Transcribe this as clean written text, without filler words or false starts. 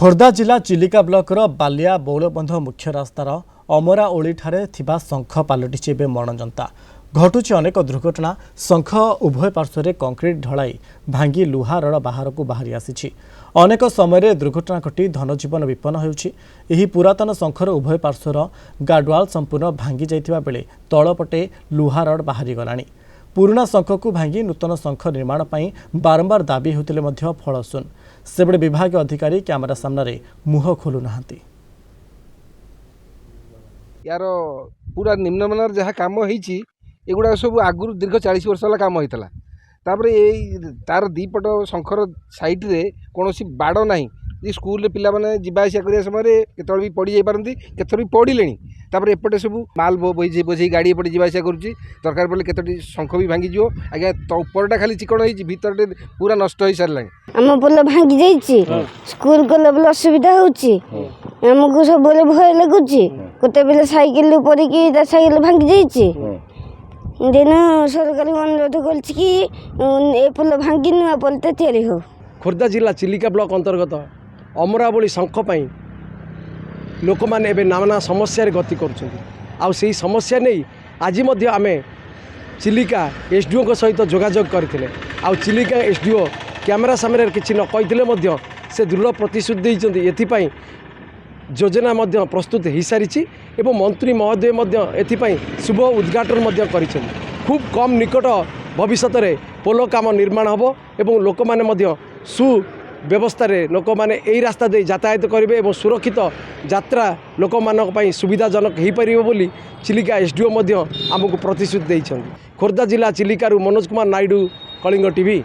खोर्धा जिला चिलिका ब्लॉक बालिया बौलबंध मुख्य रास्तार अमरा ओली थिबा शंख पलटिछि एबे मरणजंता घटुछि अनेक दुर्घटना। शंख उभय पार्श्व कंक्रीट ढलाई भांगी लुहा रड़ बाहर को बाहरी आसी अनेक समय दुर्घटना घटी धनजीवन विपन्न होउछि। एही पुरातन शंखर उभय पार्श्वर गार्डवाल संपूर्ण भांगी जाइतिबा बेले तळपटे लुहा रड़ बाहरी गलानी। पुराना शंख को भांगी नूतन शंख निर्माण पई बारंबार दाबी होतिले मध्य फलशून सेबड़े विभाग अधिकारी कैमरा सामने मुह खोलु नाहांती। यार पूरा निम्नमानर जहाँ कम होईची एगुड़ा सब आगुरी दीर्घ 40 वर्ष वाला कम होता तापर तार दीपट शंखर साइड रे कौन बाड़ ना स्कूल पिला माने जीवा आसिया करिया समय केतल भी पड़ी जाई पारंती केतल भी पड़िले तापर एपटे सब माल बोझे गाड़ी एपटे जीवा आसिया करुच्ची दरकार पड़े केतोटी शंख भी भांगी जीव आज्ञा उपरटा खाली चिकण होईची भीतर पूरा नष्ट हो सारे आम पोल भांगी जाइए स्कूल गला बेले असुविधा होमको सब भय लगुच गोटे बेले सैकेल पड़ी सैकेल भांगी जाइए दिन सरकार अनुरोध कर पोल भांगी नुआ पोलटे तैयारी हो। खोर्धा जिला चिलिका ब्लॉक अंतर्गत अमरावली शंख पाई लोक मैंने एवं नाना समस्या गति कर समस्या नहीं आज आमे चिलिका एसडीओ सहित जोगाजोग करते चिलिका एसडीओ कैमरा सामने किसी न कही से दृढ़ प्रतिश्रुति देती योजना प्रस्तुत हो सारी एवं मंत्री महोदय एथपाई शुभ उद्घाटन कर खूब कम निकट भविष्य में पोल काम निर्माण हम एवं लोक मैंने सुव्यवस्था लोक मैंने यही रास्ता दे यातायात करेंगे और सुरक्षित यात्रा लोक मान सुविधाजनक हो पार बोली चिलिका एसडीओ आमको प्रतिश्रुति देइछन्ति। खोर्धा जिला चिलिकारु मनोज कुमार नायडू, कलिंग टीवी।